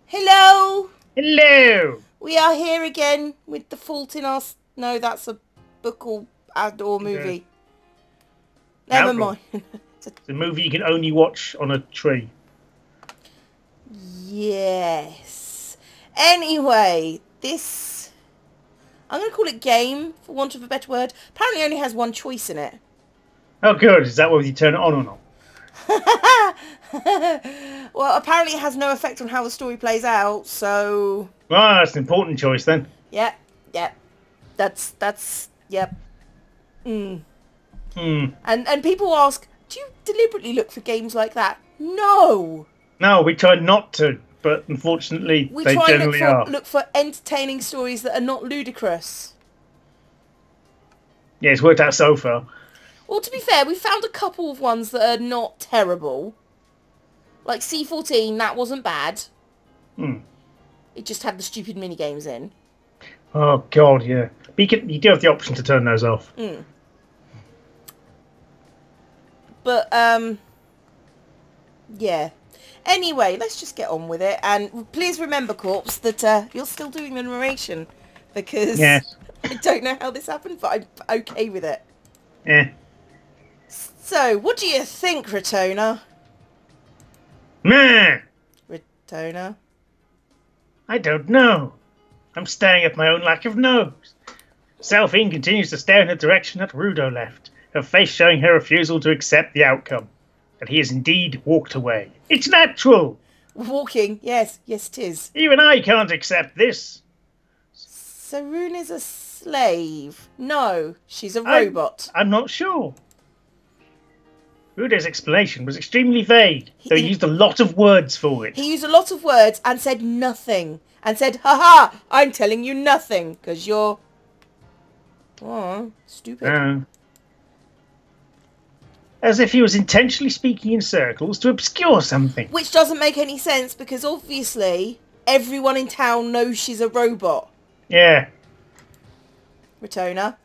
Hello! Hello! We are here again with The Fault in Our... No, that's a book or ad or movie. Never Outlaw. mind. It's a movie you can only watch on a tree. Yes. Anyway, this... I'm going to call it game, for want of a better word. Apparently only has one choice in it. Oh, good. Is that whether you turn it on or not? Well, apparently it has no effect on how the story plays out, so... Ah, that's an important choice then. Yep, yep. That's, yep. Mm. And people ask, do you deliberately look for games like that? No! No, we try not to, but unfortunately, We they try and generally are. look for entertaining stories that are not ludicrous. Yeah, it's worked out so far. Well, to be fair, we found a couple of ones that are not terrible. Like C14, that wasn't bad. It just had the stupid mini games in. Oh, God, yeah. But you do have the option to turn those off. But, yeah. Anyway, let's just get on with it. And please remember, Corpse, that you're still doing the narration. Because Yes. I don't know how this happened, but I'm okay with it. Yeah. So, what do you think, Ratona? Meh! Ratona? I don't know. I'm staring at my own lack of nose. Selphine continues to stare in the direction that Rudo left, her face showing her refusal to accept the outcome. That he has indeed walked away. It's natural! Walking, yes, it is. Even I can't accept this. So Rune is a slave? No, she's a robot. I'm not sure. Rudo's explanation was extremely vague, though he used a lot of words for it. He used a lot of words and said nothing. And said, haha, I'm telling you nothing, because you're... Oh, stupid. As if he was intentionally speaking in circles to obscure something. Which doesn't make any sense, because obviously everyone in town knows she's a robot. Yeah. Ratona?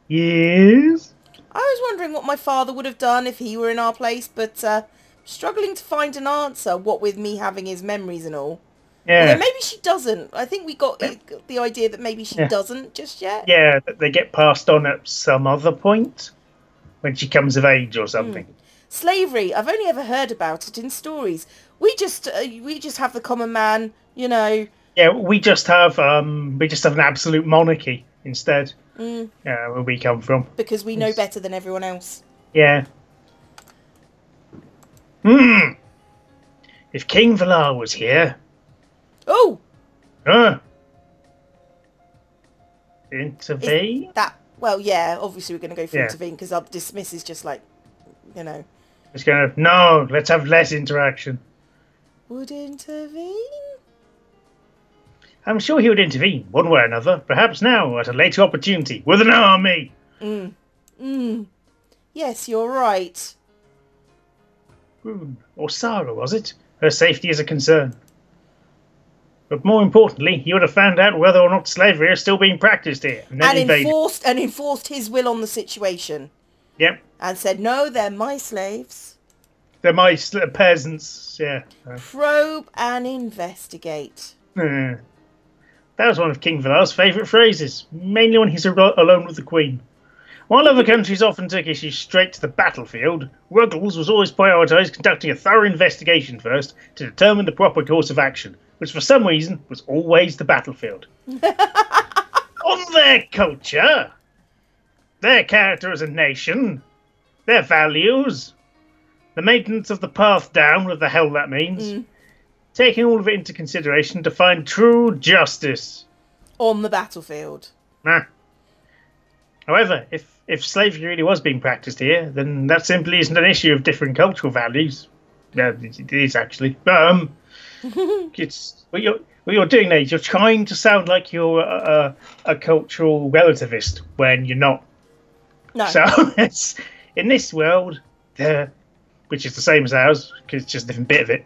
Yes? I was wondering what my father would have done if he were in our place, but struggling to find an answer, what with me having his memories and all. Yeah. Although maybe she doesn't. I think we got the idea that maybe she doesn't just yet. Yeah, that they get passed on at some other point. When she comes of age or something. Slavery. I've only ever heard about it in stories. We just have the common man, you know. Yeah, we just have an absolute monarchy instead. Where we come from. Because we know better than everyone else. Yeah. If King Valar was here. Oh. Intervene. Well, yeah, obviously we're going to go for intervene, because our dismiss is just like, you know. It's going to, no, let's have less interaction. Would intervene? I'm sure he would intervene, one way or another, perhaps now, at a later opportunity, with an army. Yes, you're right. Or Sarah, was it? Her safety is a concern. But more importantly, he would have found out whether or not slavery is still being practiced here. And enforced his will on the situation. Yep. And said, no, they're my slaves. They're my peasants, yeah. Probe and investigate. That was one of King Valar's favourite phrases, mainly when he's alone with the Queen. While other countries often took issues straight to the battlefield, Ruggles was always prioritised conducting a thorough investigation first to determine the proper course of action, which for some reason was always the battlefield. On their culture, their character as a nation, their values, the maintenance of the path down, whatever the hell that means, taking all of it into consideration to find true justice. On the battlefield. However, if slavery really was being practiced here, then that simply isn't an issue of different cultural values. Yeah, it is actually. It's what you're doing there. You're trying to sound like you're a cultural relativist when you're not. No. So it's in this world, which is the same as ours, because it's just a different bit of it.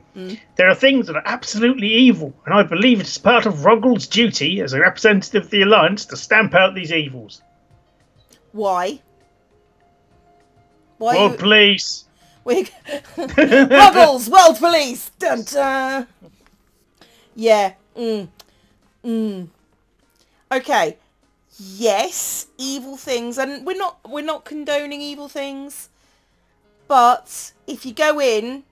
There are things that are absolutely evil, and I believe it is part of Ruggles' duty as a representative of the Alliance to stamp out these evils. Why? World police. Ruggles, world police. Dun, dun. Yeah. Okay. Yes, evil things, and we're not condoning evil things. But if you go in,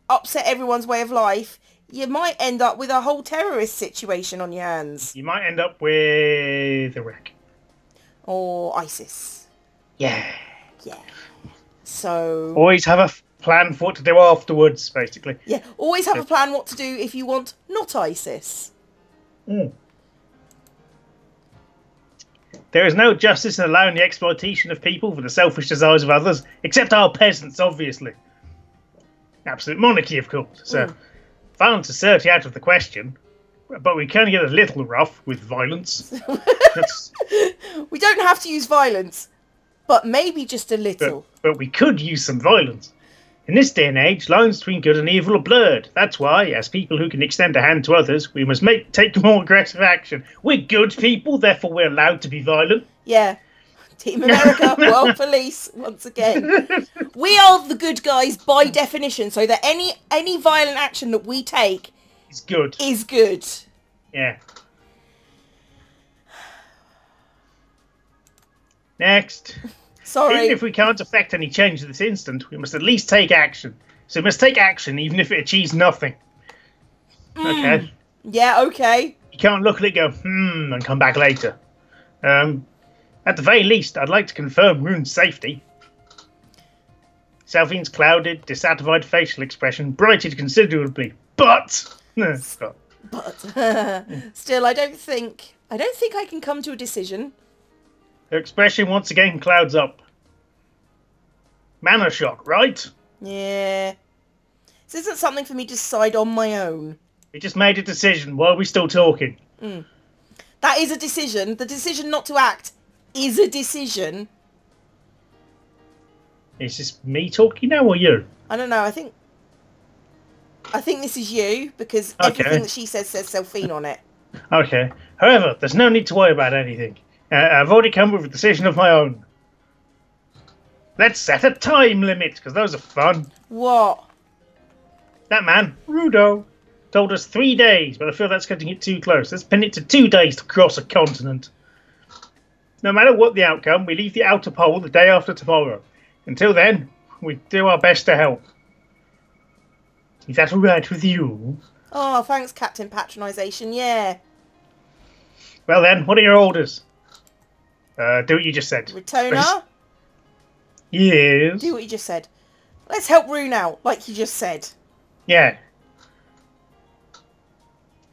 upset everyone's way of life, you might end up with a whole terrorist situation on your hands. You might end up with Iraq. Or ISIS. Yeah. Yeah. So... Always have a plan for what to do afterwards, basically. Yeah, always have a plan what to do if you want not ISIS. There is no justice in allowing the exploitation of people for the selfish desires of others, except our peasants, obviously. Absolute monarchy, of course. So, violence is certainly out of the question, but we can get a little rough with violence. We don't have to use violence, but maybe just a little. But we could use some violence. In this day and age, lines between good and evil are blurred. That's why, as people who can extend a hand to others, we must take more aggressive action. We're good people, therefore we're allowed to be violent. Yeah. Team America, World Police, once again. We are the good guys by definition, so that any violent action that we take is good. Yeah. Next. Sorry. Even if we can't affect any change at this instant, we must at least take action. So we must take action even if it achieves nothing. Okay? Yeah, okay. You can't look at it, go, and come back later. At the very least, I'd like to confirm Rune's safety. Selfine's clouded, dissatisfied facial expression brightened considerably, but... Still, I don't think I can come to a decision. Her expression once again clouds up. Mana shock, right? Yeah. This isn't something for me to decide on my own. We just made a decision. Why are we still talking? That is a decision. The decision not to act is a decision. Is this me talking now or you? I don't know. I think this is you because everything that she says Selfine on it. Okay. However, there's no need to worry about anything. I've already come up with a decision of my own. Let's set a time limit, because those are fun. What? That man, Rudo, told us 3 days, but I feel that's cutting it too close. Let's pin it to 2 days to cross a continent. No matter what the outcome, we leave the outer pole the day after tomorrow. Until then, we do our best to help. Is that alright with you? Oh, thanks, Captain Patronisation, yeah. Well then, what are your orders? Do what you just said. Retona? Yes. Do what you just said. Let's help Rune out, like you just said. Yeah.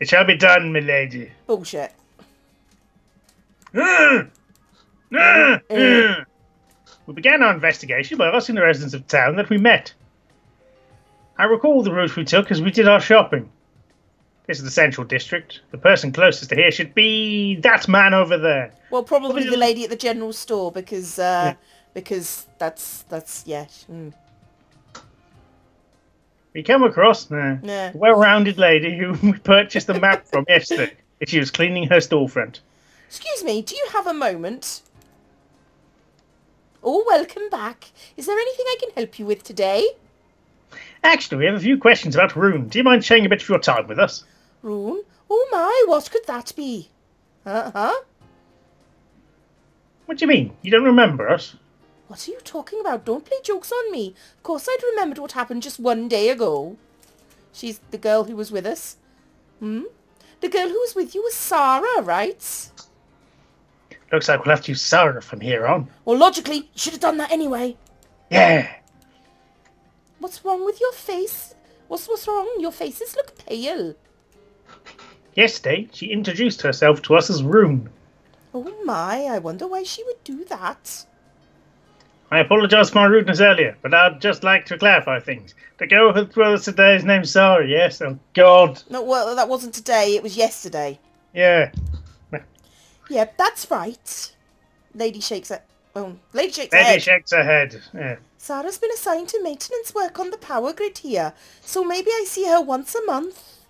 It shall be done, milady. Bullshit. We began our investigation by asking the residents of town that we met. I recall the route we took as we did our shopping. This is the central district. The person closest to here should be that man over there. Well, probably the lady at the general store because that's yeah. We came across a well-rounded lady who we purchased the map from yesterday. She was cleaning her storefront. Excuse me, do you have a moment? Oh, welcome back. Is there anything I can help you with today? Actually, we have a few questions about Rune. Do you mind sharing a bit of your time with us? Rune? Oh my, what could that be? Huh? What do you mean? You don't remember us? What are you talking about? Don't play jokes on me. Of course I'd remembered what happened just 1 day ago. She's the girl who was with us. The girl who was with you was Sarah, right? Looks like we'll have to use Sarah from here on. Well, logically, you should have done that anyway. Yeah. What's wrong with your face? What's wrong? Your faces look pale. Yesterday, she introduced herself to us as Rune. Oh my, I wonder why she would do that. I apologise for my rudeness earlier, but I'd just like to clarify things. The girl who with us today is named Sarah, yes? Oh, God. No, well, that wasn't today, it was yesterday. Yeah. Yeah, that's right. Lady shakes her... Oh, Lady shakes her head. Lady shakes her head, yeah. Sarah's been assigned to maintenance work on the power grid here, so maybe I see her once a month.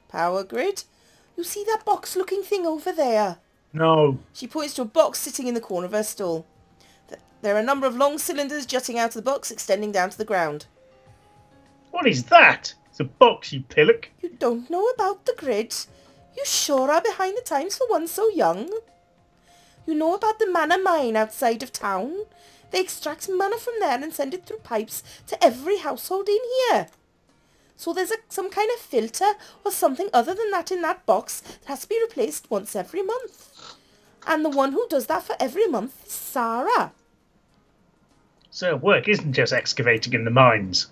Power grid? You see that box-looking thing over there? No. She points to a box sitting in the corner of her stall. There are a number of long cylinders jutting out of the box, extending down to the ground. What is that? It's a box, you pillock. You don't know about the grid. You sure are behind the times for one so young. You know about the manna mine outside of town? They extract manna from there and send it through pipes to every household in here. So there's some kind of filter or something other than that in that box that has to be replaced once every month. And the one who does that for every month is Sarah. So work isn't just excavating in the mines.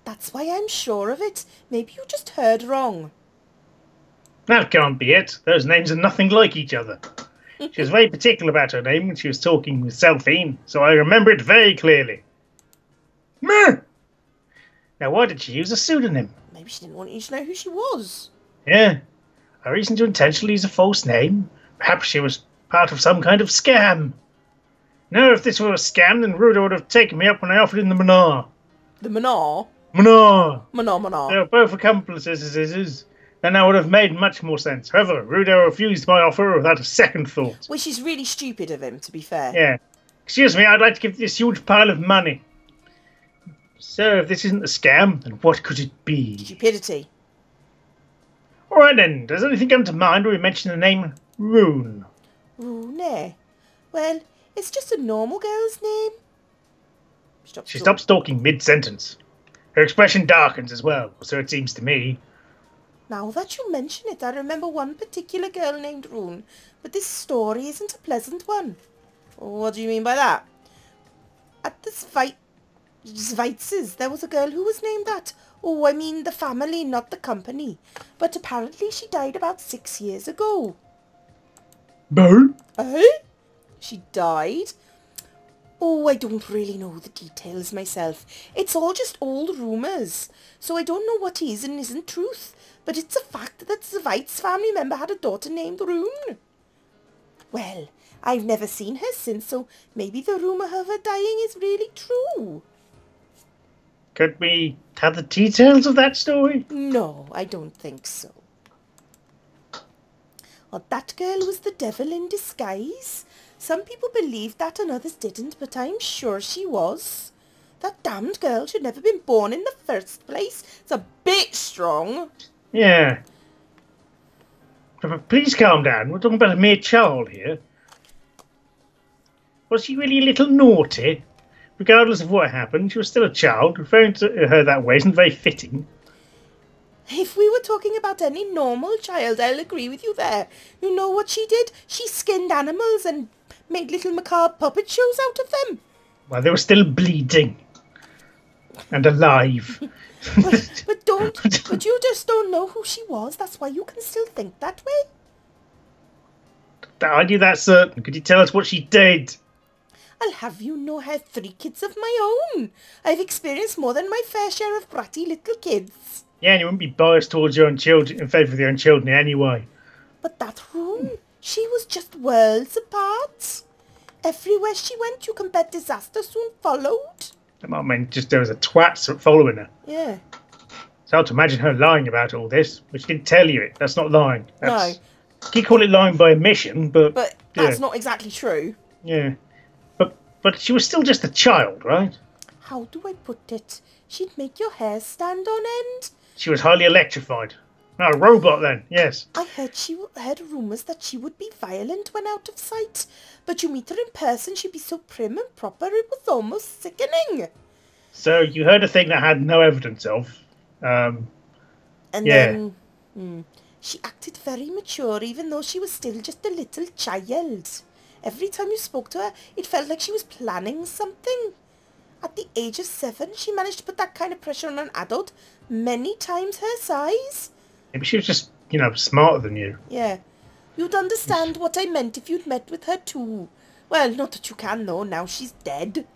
That's why I'm sure of it. Maybe you just heard wrong. That can't be it. Those names are nothing like each other. She was very particular about her name when she was talking with Selphine, so I remember it very clearly. Meh! Now, why did she use a pseudonym? Maybe she didn't want you to know who she was. Yeah, a reason to intentionally use a false name. Perhaps she was part of some kind of scam. No, if this were a scam, then Rudo would have taken me up when I offered him the manar. The manar? Manar! Manar. They were both accomplices. Then that would have made much more sense. However, Rudo refused my offer without a second thought. Which is really stupid of him, to be fair. Yeah. Excuse me, I'd like to give this huge pile of money. So, if this isn't a scam, then what could it be? Stupidity. Alright then, does anything come to mind when we mention the name Rune? Rune? Well, it's just a normal girl's name. She stops talking mid-sentence. Her expression darkens as well, or so it seems to me. Now that you mention it, I remember one particular girl named Rune, but this story isn't a pleasant one. What do you mean by that? At the Schweitzers, there was a girl who was named that. Oh, I mean the family, not the company. But apparently she died about 6 years ago. Bo? Eh? She died? Oh, I don't really know the details myself. It's all just old rumours. So I don't know what is and isn't truth. But it's a fact that the Weitz family member had a daughter named Rune. Well, I've never seen her since, so maybe the rumour of her dying is really true. Could we have the details of that story? No, I don't think so. Well, that girl was the devil in disguise. Some people believed that and others didn't, but I'm sure she was. That damned girl should never have been born in the first place. It's a bit strong. Yeah. But please calm down. We're talking about a mere child here. Was she really a little naughty? Regardless of what happened, she was still a child. Referring to her that way isn't very fitting. If we were talking about any normal child, I'll agree with you there. You know what she did? She skinned animals and made little macabre puppet shows out of them. Well, they were still bleeding. And alive. But you just don't know who she was. That's why you can still think that way. I knew that certain. Could you tell us what she did? I'll have you know I have 3 kids of my own. I've experienced more than my fair share of bratty little kids. Yeah, and you wouldn't be biased towards your own children, in favour of your own children in any way. But that Rune, she was just worlds apart. Everywhere she went, you can bet disaster soon followed. That might mean just there was a twat following her. Yeah. It's hard to imagine her lying about all this, but she didn't tell you it. That's not lying. That's, No. You call it lying by omission, but that's not exactly true. Yeah. But she was still just a child, right? How do I put it? She'd make your hair stand on end. She was highly electrified. No, a robot then, yes. I heard rumours that she would be violent when out of sight. But you meet her in person, she'd be so prim and proper, it was almost sickening. So you heard a thing that had no evidence of. Then she acted very mature, even though she was still just a little child. Every time you spoke to her, it felt like she was planning something. At the age of 7, she managed to put that kind of pressure on an adult many times her size. Maybe she was just, smarter than you. Yeah. You'd understand what I meant if you'd met with her too. Well, not that you can, though. Now she's dead.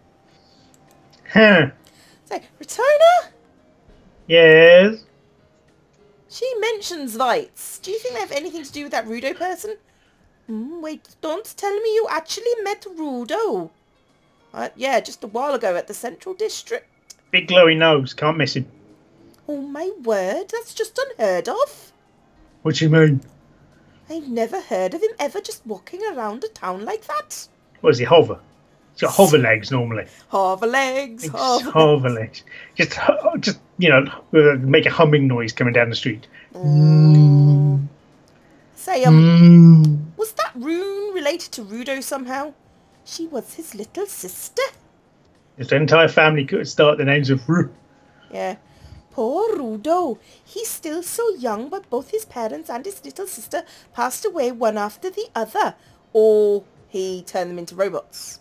Huh. So, Returner? Yes? She mentions Weitz. Do you think they have anything to do with that Rudo person? Wait, don't tell me you actually met Rudo. Yeah, just a while ago at the Central District. Big glowy nose, can't miss him. Oh my word, that's just unheard of. What do you mean? I've never heard of him ever just walking around a town like that. What is he, hover? It's got hover legs normally. Hover legs, Hover legs. Just make a humming noise coming down the street. Say, was that Rune related to Rudo somehow? She was his little sister. His entire family could start the names of Ru. Yeah. Poor Rudo. He's still so young, but both his parents and his little sister passed away one after the other. Or he turned them into robots.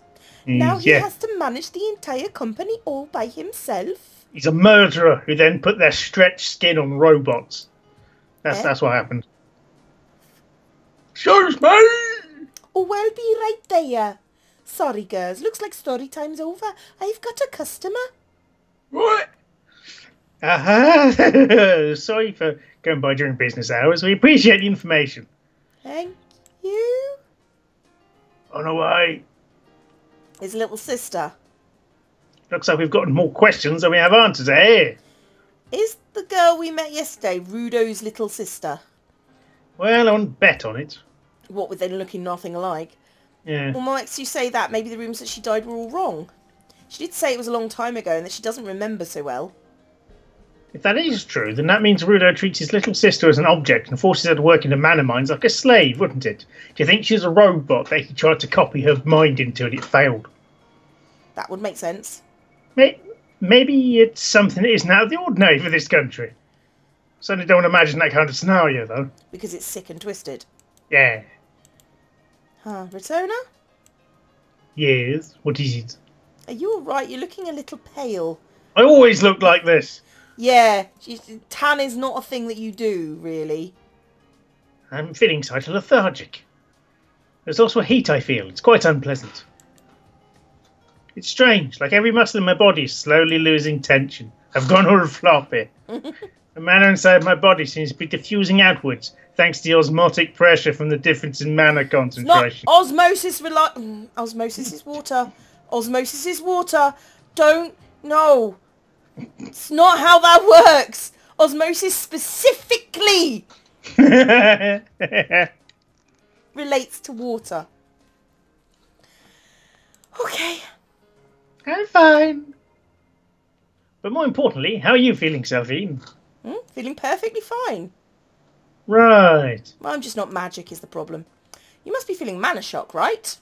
Now he has to manage the entire company all by himself. He's a murderer who then put their stretched skin on robots. That's what happened. Excuse me! Oh, I'll be right there. Sorry, girls. Looks like story time's over. I've got a customer. What? Sorry for going by during business hours. We appreciate the information. Thank you. On our way. His little sister. Looks like we've gotten more questions than we have answers, eh? Is the girl we met yesterday Rudo's little sister? Well, I wouldn't bet on it. What with them looking nothing alike? Yeah. Well, what makes you say that? Maybe the rumours that she died were all wrong. She did say it was a long time ago and that she doesn't remember so well. If that is true, then that means Rudo treats his little sister as an object and forces her to work in the manor mines like a slave, wouldn't it? Do you think she's a robot that he tried to copy her mind into and it failed? That would make sense. Maybe it's something that isn't out of the ordinary for this country. Certainly don't imagine that kind of scenario, though. Because it's sick and twisted. Yeah. Huh, Retona? Yes, what is it? Are you alright? You're looking a little pale. I always look like this. Yeah, tan is not a thing that you do, really. I'm feeling slightly lethargic. There's also a heat I feel. It's quite unpleasant. It's strange, like every muscle in my body is slowly losing tension. I've gone all floppy. The mana inside my body seems to be diffusing outwards, thanks to the osmotic pressure from the difference in mana concentration. It's not osmosis. Osmosis is water. Osmosis is water. No. It's not how that works. Osmosis specifically relates to water. Okay. I'm fine. But more importantly, how are you feeling, Selphine? Feeling perfectly fine. Right. I'm just not magic is the problem. You must be feeling mana shock, right?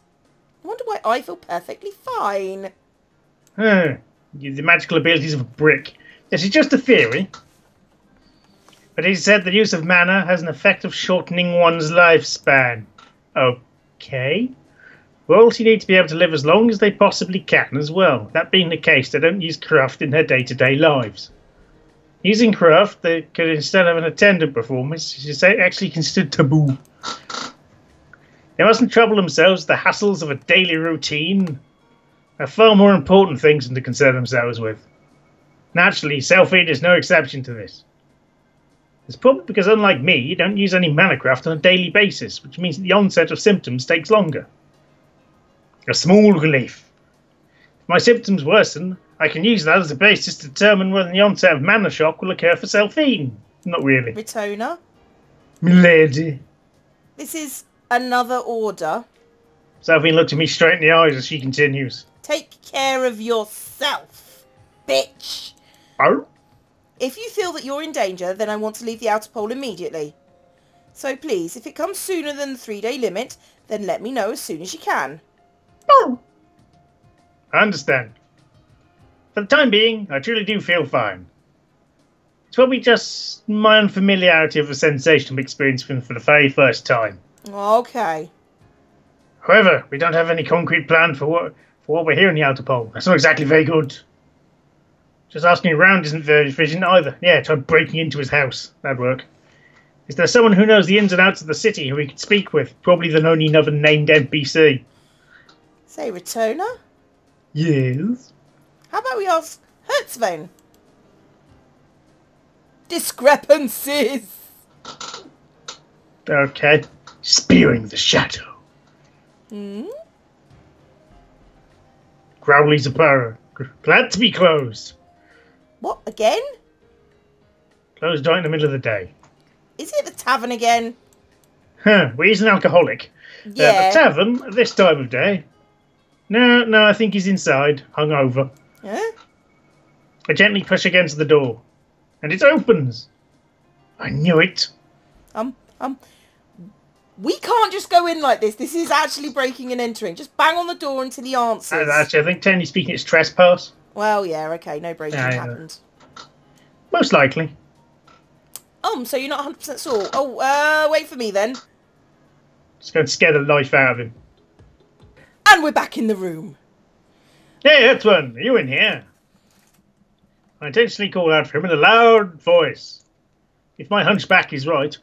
I wonder why I feel perfectly fine. The magical abilities of a brick. This is just a theory. But he said the use of mana has an effect of shortening one's lifespan. Okay. Royalty need to be able to live as long as they possibly can as well. That being the case, they don't use craft in their day-to-day lives. Using craft, they could instead have an attendant performance, is actually considered taboo. They mustn't trouble themselves with the hassles of a daily routine. There are far more important things than to concern themselves with. Naturally, Selphine is no exception to this. It's probably because, unlike me, you don't use any mana craft on a daily basis, which means that the onset of symptoms takes longer. A small relief. If my symptoms worsen, I can use that as a basis to determine whether the onset of mana shock will occur for Selphine. Not really. Retona? Milady. This is another order. Selphine looked at me straight in the eyes as she continues. Take care of yourself, bitch. Oh? If you feel that you're in danger, then I want to leave the outer pole immediately. So please, if it comes sooner than the 3-day limit, then let me know as soon as you can. Oh. I understand. For the time being, I truly do feel fine. It's probably just my unfamiliarity of the sensation I'm experiencing for the very first time. Okay. However, we don't have any concrete plan for what we're here in the outer pole. That's not exactly very good. Just asking around isn't very efficient either. Yeah, try breaking into his house. That'd work. Is there someone who knows the ins and outs of the city who we could speak with? Probably the only another named NPC. Say, Retona? Yes? How about we ask Hertzvane? Discrepancies! Okay. Spearing the shadow. Growly Zapara. Glad to be closed. What, again? Closed right in the middle of the day. Is it the tavern again? Well, he's an alcoholic. Yeah. The tavern, at this time of day. No, I think he's inside, hungover. Huh? I gently push against the door, and it opens. I knew it. Um, we can't just go in like this. This is actually breaking and entering. Just bang on the door until he answers. Actually, I think technically speaking, it's trespass. Well, yeah, okay, no breaking happened. Most likely. So you're not 100% sure. Oh, wait for me then. Just going to scare the life out of him. And we're back in the room. Hey, Earthworm, are you in here? I intentionally call out for him in a loud voice. If my hunchback is right.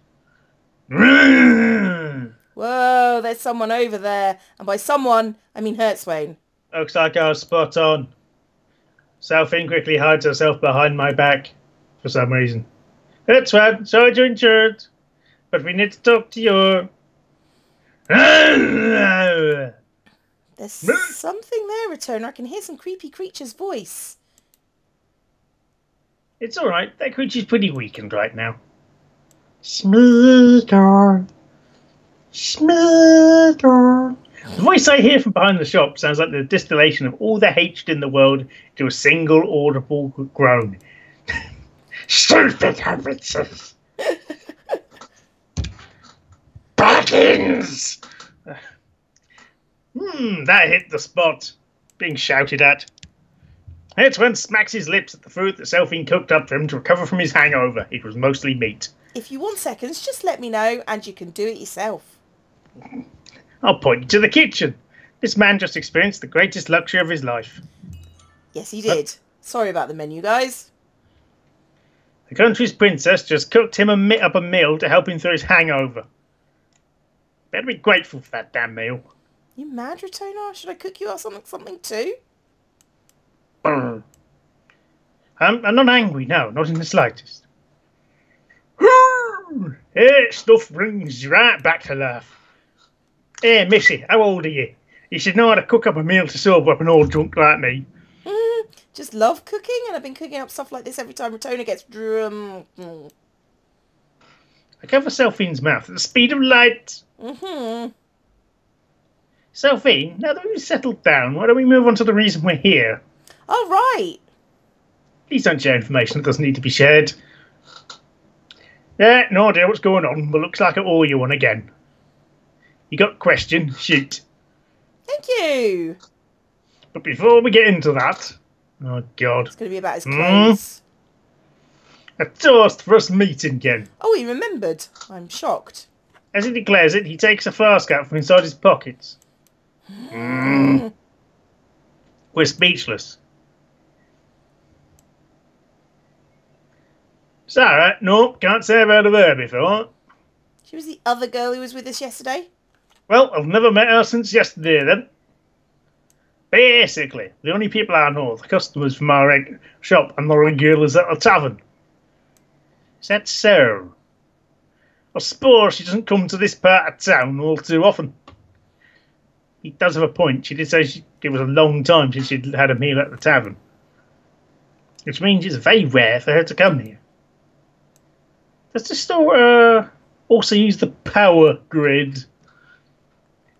Whoa, there's someone over there. And by someone, I mean Hertzwain. Looks like I was spot on. Selphine quickly hides herself behind my back for some reason. Hertzwain, sorry to intrude, but we need to talk to you. There's something there, Returner. I can hear some creepy creature's voice. It's alright, that creature's pretty weakened right now. Smeagol. Smeagol. The voice I hear from behind the shop sounds like the distillation of all the hatred in the world to a single audible groan. Stupid hobbitses! Baggins! That hit the spot. Being shouted at. Hertzwain smacks his lips at the food that Selphine cooked up for him to recover from his hangover. It was mostly meat. If you want seconds, just let me know and you can do it yourself. I'll point you to the kitchen. This man just experienced the greatest luxury of his life. Yes, he did. Sorry about the menu, guys. The country's princess just cooked him up a meal to help him through his hangover. Better be grateful for that damn meal. You mad, Returner? Should I cook you up something too? I'm not angry, no, not in the slightest. Stuff brings you right back to life. Hey, Missy, how old are you? You should know how to cook up a meal to sober up an old drunk like me. Just love cooking, and I've been cooking up stuff like this every time Returner gets drum. I cover Selphine's mouth at the speed of light. Selphine, now that we've settled down, why don't we move on to the reason we're here? All right. Please don't share information that doesn't need to be shared. Yeah, no idea what's going on, but looks like I owe you one again. You got a question? Shoot. Thank you. But before we get into that... Oh, God. It's going to be about his clothes. A toast for us meeting again. Oh, he remembered. I'm shocked. As he declares it, he takes a flask out from inside his pockets. We're speechless. Sarah? Nope, can't say I've heard of her before. She was the other girl who was with us yesterday? Well, I've never met her since yesterday then. Basically, the only people I know are the customers from our shop and the regulars at the tavern. Is that so? I suppose she doesn't come to this part of town all too often. He does have a point. She did say it was a long time since she'd had a meal at the tavern. Which means it's very rare for her to come here. Does the store also use the power grid?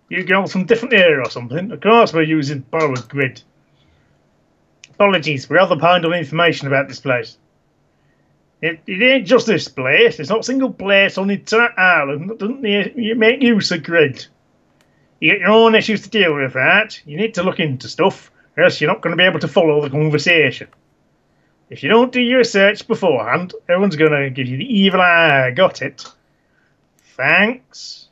You go from different area or something? Of course we're using power grid. Apologies, we're rather behind on information about this place. It ain't just this place. It's not a single place on the entire island that doesn't make use of grid. You get your own issues to deal with, right? You need to look into stuff, or else you're not going to be able to follow the conversation. If you don't do your research beforehand, everyone's going to give you the evil eye. Got it? Thanks.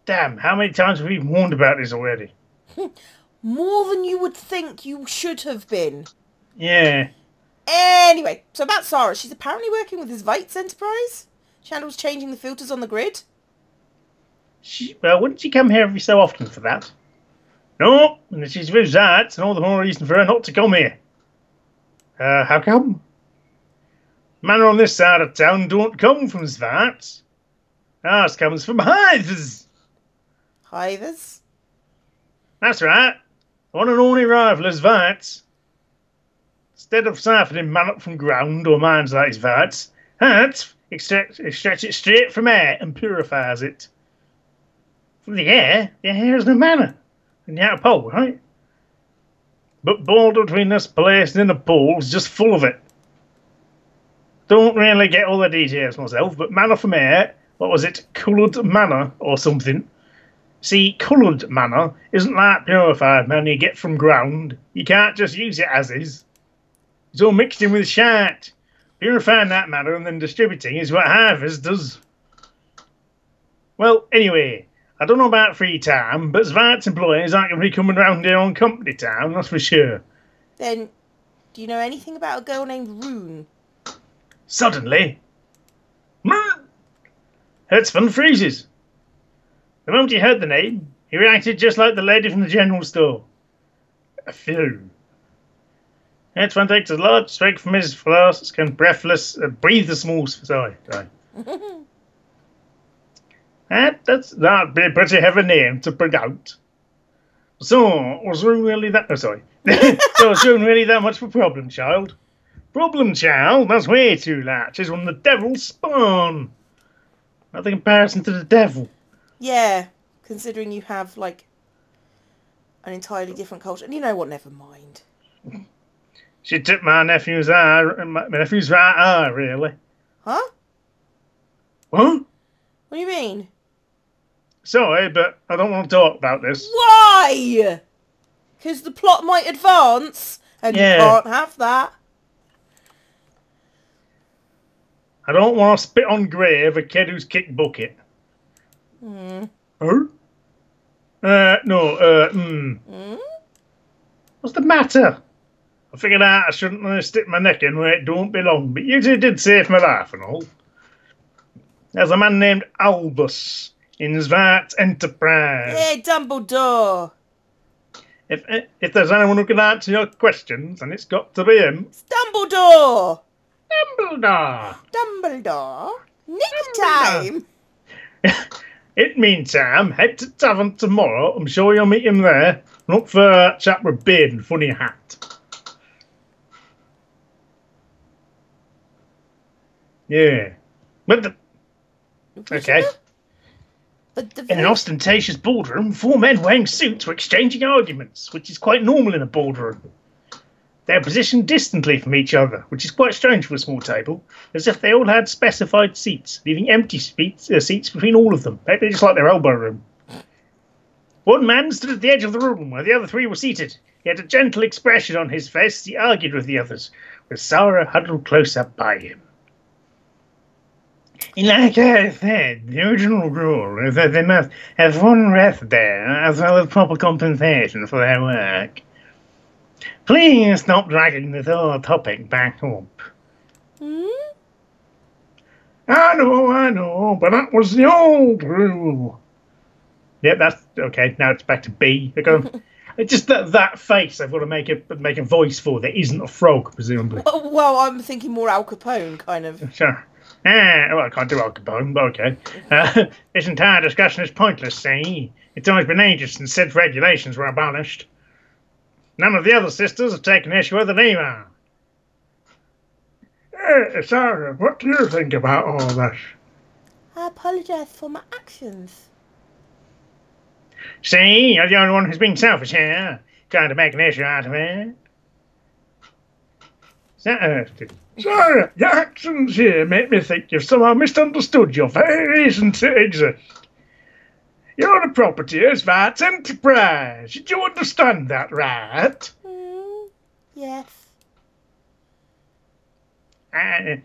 Damn, how many times have we been warned about this already? More than you would think you should have been. Yeah. Anyway, so about Sarah. She's apparently working with his Vites enterprise. She handles changing the filters on the grid. Well, wouldn't she come here every so often for that? No, and if she's with that, it's all the more reason for her not to come here. How come? Men on this side of town don't come from Svart. Ours comes from Hivers. Hivers? That's right. The one and only rival is Svart. Instead of siphoning man up from ground or mines like Svart, Hart extracts it straight from air and purifies it. From the air is no manner. And you had a pole, right? But border between this place and the pool's just full of it. Don't really get all the details myself, but manna from air, what was it, coloured manna or something? See, coloured manna isn't like purified manna you get from ground. You can't just use it as is. It's all mixed in with shite. Purifying that manna and then distributing is what Harvest does. Well, anyway, I don't know about free time, but Svart's employees aren't going to be coming around here on company time, that's for sure. Then, do you know anything about a girl named Rune? Suddenly, Hertzfund freezes. The moment he heard the name, he reacted just like the lady from the general store. A few. Hertzfund takes a large drink from his flask and breathe the small... Sorry. That'd be a pretty heavy name to bring out. So, was Rune really that... Oh, sorry. So, was Rune really that much of a problem child? Problem child? That's way too large. She's one of the devil's spawn. Not the comparison to the devil. Yeah, considering you have, like, an entirely different culture. And you know what, never mind. She took my nephew's right eye, really. Huh? What? What do you mean? Sorry, but I don't want to talk about this. Why? Because the plot might advance, and you can't have that. I don't want to spit on grave a kid who's kicked bucket. Oh? What's the matter? I figured out I shouldn't stick my neck in where it don't belong, but you two did save my life and all. There's a man named Albus in Svart's Enterprise. Hey, Dumbledore. If there's anyone who can answer your questions, then it's got to be him. It's Dumbledore. Dumbledore. Dumbledore. Nick time. In meantime, head to tavern tomorrow. I'm sure you'll meet him there. Look for a chap with beard and funny hat. Yeah. Okay. In an ostentatious boardroom, 4 men wearing suits were exchanging arguments, which is quite normal in a boardroom. They are positioned distantly from each other, which is quite strange for a small table, as if they all had specified seats, leaving empty seats between all of them, maybe just like their elbow room. One man stood at the edge of the room where the other 3 were seated. He had a gentle expression on his face as he argued with the others, with Sarah huddled close up by him. Like I said, the original rule is that they must have one rest there, as well as proper compensation for their work. Please stop dragging this whole topic back up. I know, but that was the old rule. Yep, that's okay. Now it's back to B. It's just that face I've got to make a voice for that isn't a frog, presumably. Well, I'm thinking more Al Capone, kind of. Sure. Well, I can't do Al Capone, but okay. This entire discussion is pointless, see? It's always been ages since said regulations were abolished. None of the other sisters have taken issue with it either. Hey, Sarah, what do you think about all this? I apologise for my actions. See, you're the only one who's being selfish here, trying to make an issue out of it. Sarah, your actions here make me think you've somehow misunderstood your very reason to exist. You're the property of Svart's Enterprise. Did you understand that, right? Yes. I'm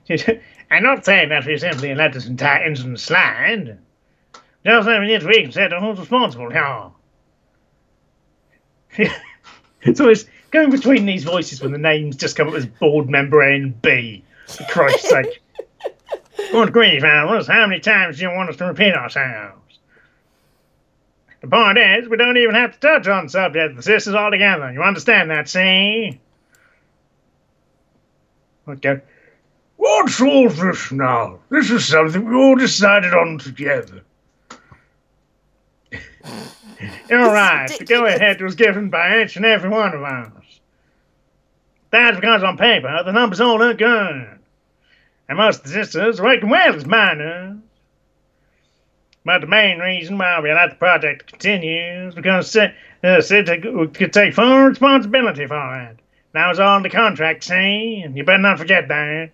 not saying that we simply let this entire incident slide. Just having it reconsider who's responsible here. So it's going between these voices when the names just come up as board member A and B. For Christ's sake. Good grief, Alice, how many times do you want us to repeat ourselves? The point is, we don't even have to touch on the subject of the sisters altogether. You understand that, see? Okay. What's all this now? This is something we all decided on together. You're right. The go-ahead was given by each and every one of us. That's because on paper, the numbers all look good. And most of the sisters are working well as minors. But the main reason why we let the project continue is because Said we could take full responsibility for it. That was all in the contract, see? And you better not forget that.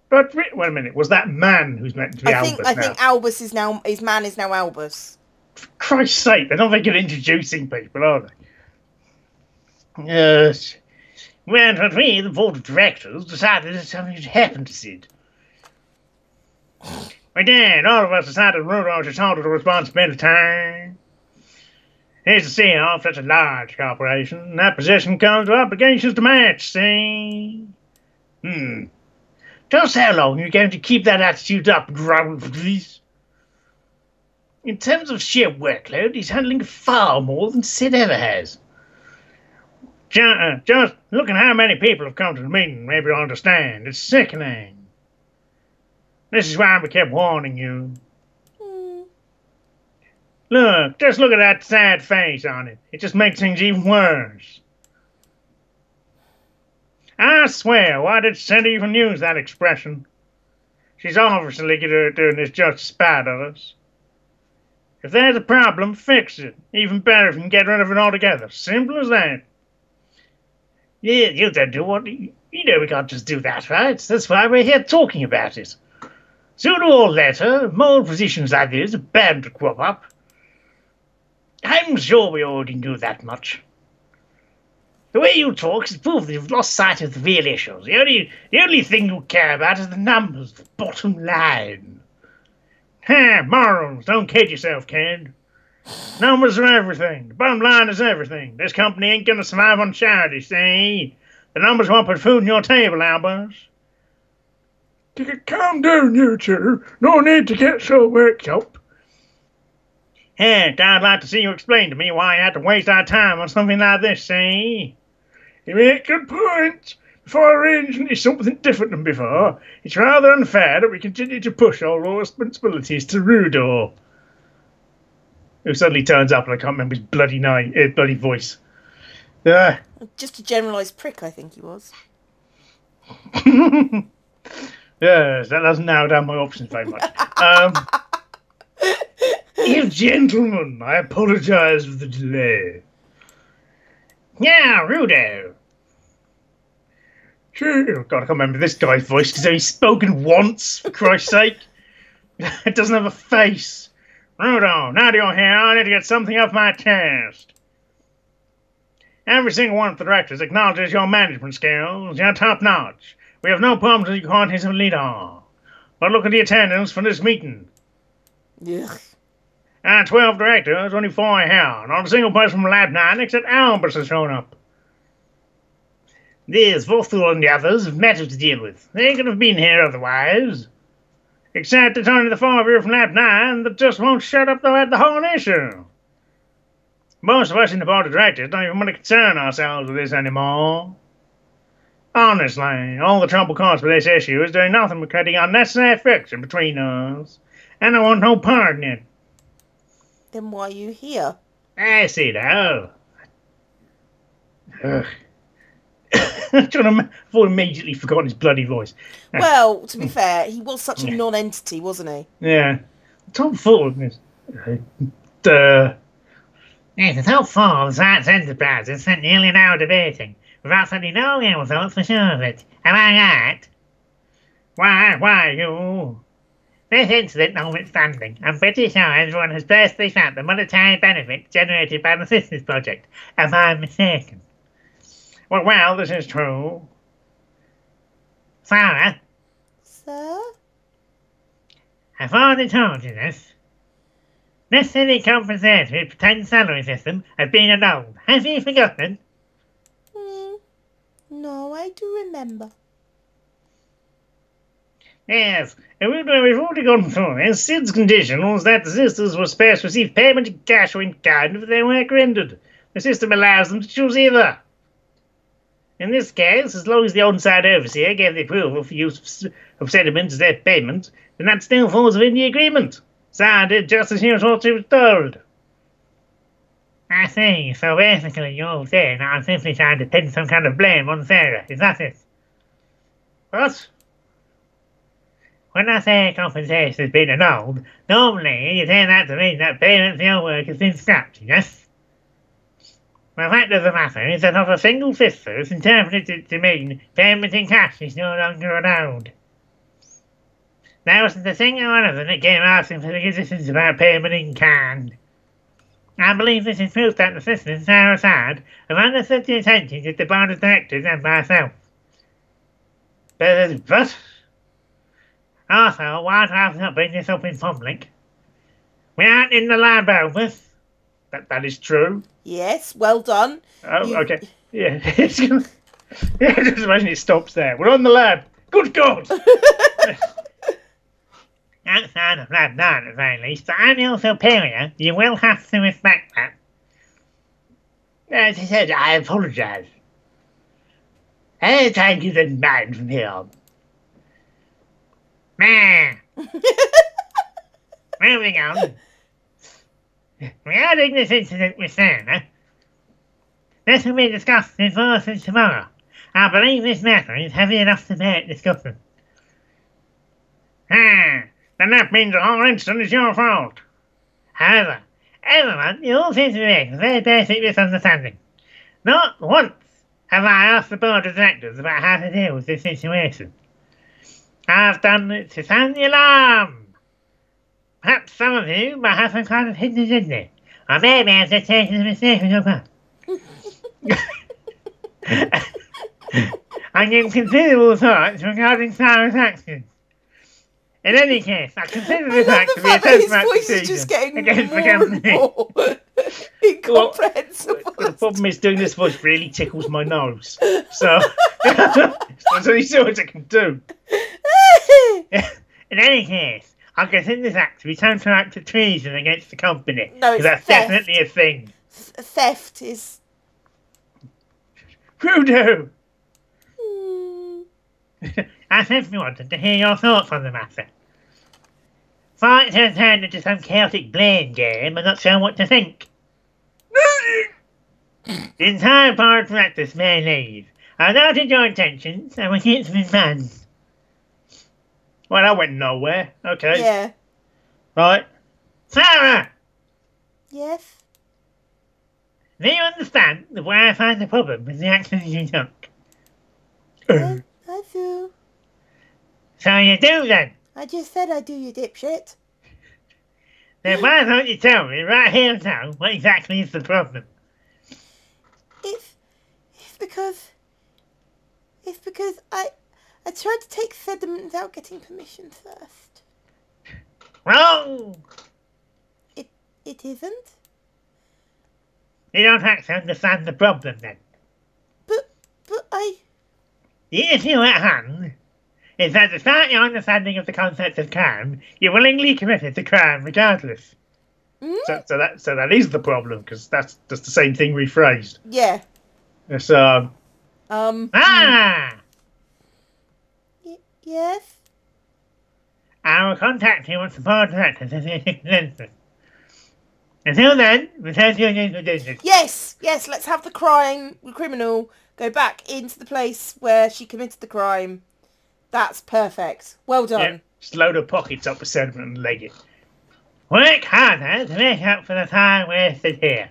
But wait a minute, was that man who's meant to be Albus now? I think Albus is now, his man is now Albus. For Christ's sake, they're not very good at introducing people, are they? Yes. Well, but we, the board of directors, decided that something should happen to Sid. We did. All of us decided Rudolph should shoulder the responsibility. He's the CEO of such a large corporation. That position comes with obligations to match, see? Just how long are you going to keep that attitude up, please? In terms of sheer workload, he's handling far more than Sid ever has. Just look at how many people have come to the meeting. Maybe you'll understand. It's sickening. This is why we kept warning you. Just look at that sad face on it. It just makes things even worse. I swear, why did Sid even use that expression? She's obviously doing this just to spite us. If there's a problem, fix it. Even better if you can get rid of it altogether. Simple as that. Yeah, you don't do what... You know we can't just do that, right? That's why we're here talking about it. Sooner or later, more positions like this are bound to crop up. I'm sure we already knew that much. The way you talk is proof that you've lost sight of the real issues. The only thing you care about is the numbers, the bottom line. Morals, don't kid yourself, kid. Numbers are everything. The bottom line is everything. This company ain't gonna survive on charity, see? The numbers won't put food on your table, Albus. Calm down, you two. No need to get so worked up. Heck, I'd like to see you explain to me why you had to waste our time on something like this, see? You make good points. Before arranging is something different than before. It's rather unfair that we continue to push all our responsibilities to Rudolph. Who suddenly turns up and I can't remember his bloody voice. Just a generalised prick, I think he was. Yes, that doesn't narrow down my options very much. You gentlemen, I apologise for the delay. Yeah, Rudo. Sure. God, I can't remember this guy's voice because he's spoken once, for Christ's sake. It doesn't have a face. Rudo, now that you're here, I need to get something off my chest. Every single one of the directors acknowledges your management skills. You're top-notch. We have no problems with your qualities of leader. But look at the attendance for this meeting. Yeah. 12 directors, only 4 here. Not a single person from Lab 9 except Albus has shown up. These Vothul and the others have matters to deal with. They could have been here otherwise. Except it's only the 4 of you from Lab 9 that just won't shut up about the whole issue. Most of us in the board of directors don't even want to concern ourselves with this anymore. Honestly, all the trouble caused by this issue is doing nothing but creating unnecessary friction between us. And I want no part in it. Then why are you here? I see now. I've immediately forgotten his bloody voice. Well, to be fair, he was such a non-entity, wasn't he? Yeah. Tom Ford is... Yes, the top 4 of Science Enterprises spent nearly an hour debating, without sending no real results for sure of it. Am I right? Why, you... This incident notwithstanding, I'm pretty sure everyone has personally felt the monetary benefit generated by the Sisters Project. Am I mistaken? Well, this is true. Sarah? Sir? I've already told you this. This silly compensatory pretend salary system has been annulled. Have you forgotten? No, I do remember. Yes, and we've already gone through this. Sid's condition was that the sisters were supposed to receive payment in cash or in kind for their work rendered. The system allows them to choose either. In this case, as long as the on-site overseer gave the approval for use of sediment as their payment, then that still falls within the agreement. Sarah did just as she was told. I see, so basically you're saying I'm simply trying to pin some kind of blame on Sarah, is that it? What? When I say compensation has been annulled, normally you say that to mean that payment for your work has been scrapped, yes? The fact of the matter is that not a single sister has interpreted it to mean payment in cash is no longer allowed. There wasn't a single one of them that came asking for the assistance about payment in kind. I believe this is proof that the sisters Sarah Sad have understood the intentions of the board of directors and myself. But also, why do I have not bring this up in public? We aren't in the lab, Elvis. That is true. Yes, well done. Oh, okay. Yeah, it's gonna... Yeah, just imagine it stops there. We're on the lab. Good God! Outside of Lab 9, at the very least, the annual superior, you will have to respect that. As I said, I apologise. I'll take you the man from here. Moving on. Regarding this incident with Sarah, this will be discussed in forces tomorrow. I believe this matter is heavy enough to merit discussion. Then that means the whole incident is your fault. However, everyone, you all seem to be making a very basic misunderstanding. Not once have I asked the board of directors about how to deal with this situation. I've done it to sound the alarm. Perhaps some of you might have some kind of hidden agenda, or maybe I've just taken a mistake on your part. I give considerable thoughts regarding Sarah's actions. In any case, I consider this act to be a tantamount decision against the company. Incomprehensible. Well, the problem is doing this voice really tickles my nose. So, there's only so much I can do. In any case, I consider this act to be tantamount to treason against the company. No, it's that's theft. definitely a thing. Theft is... Voodoo! I simply wanted to hear your thoughts on the matter. For it to have turned into some chaotic blame game, I'm not sure what to think. The entire board of directors may leave. I noted your intentions, and will keep them in mind. Well, that went nowhere. Okay. Yeah. Right. Sarah! Yes? Do you understand where I find the problem with the actions you took? I do. So you do then? I just said I do, you dipshit. Then why don't you tell me right here and now what exactly is the problem? It's because I tried to take sediment without getting permission first. Wrong! It isn't? You don't actually understand the problem then. But I... The issue at hand is that despite your understanding of the concept of crime, you willingly committed the crime regardless. So that is the problem, because that's just the same thing rephrased. Yeah. So, Yes? I will contact you once the board of directors has issued consensus. Until then, return to your usual duties. Yes, let's have the criminal go back into the place where she committed the crime. That's perfect. Well done. yeah, just load her pockets up with sediment and leg it. Work harder to make up for the time wasted here.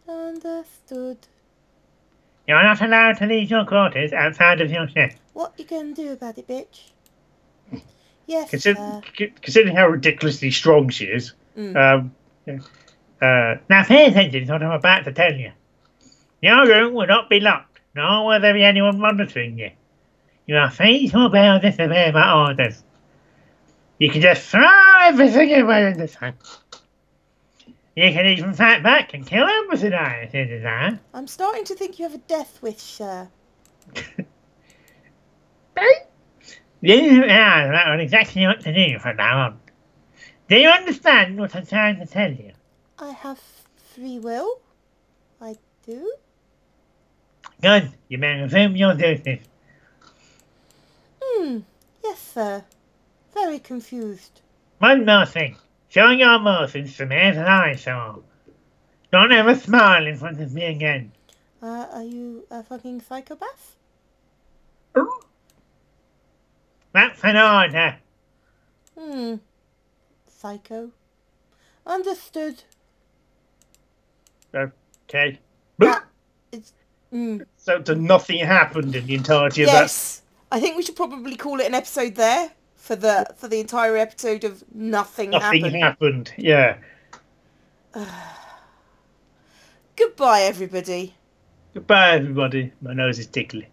Understood. You're not allowed to leave your quarters outside of your shift. What you gonna do about it, bitch? Yes, Considering how ridiculously strong she is. Now pay attention to what I'm about to tell you. Your room will not be locked, nor will there be anyone monitoring you. You are free to obey or disobey my orders. You can just throw everything away in the sun. You can even fight back and kill Elvis and I if you desire. I'm starting to think you have a death wish, sir. You are about exactly what to do from now on. Do you understand what I'm trying to tell you? I have free will. I do. Good. You may resume your duties. Yes, sir. Very confused. One more thing. Show your emotions to me as I saw. Don't ever smile in front of me again. Are you a fucking psychopath? That's an order. Psycho. Understood. Okay. That is, So nothing happened in the entirety of that. yes, I think we should probably call it an episode there for the entire episode of nothing Nothing happened. happened. Yeah. Goodbye, everybody. Goodbye, everybody. My nose is tickly.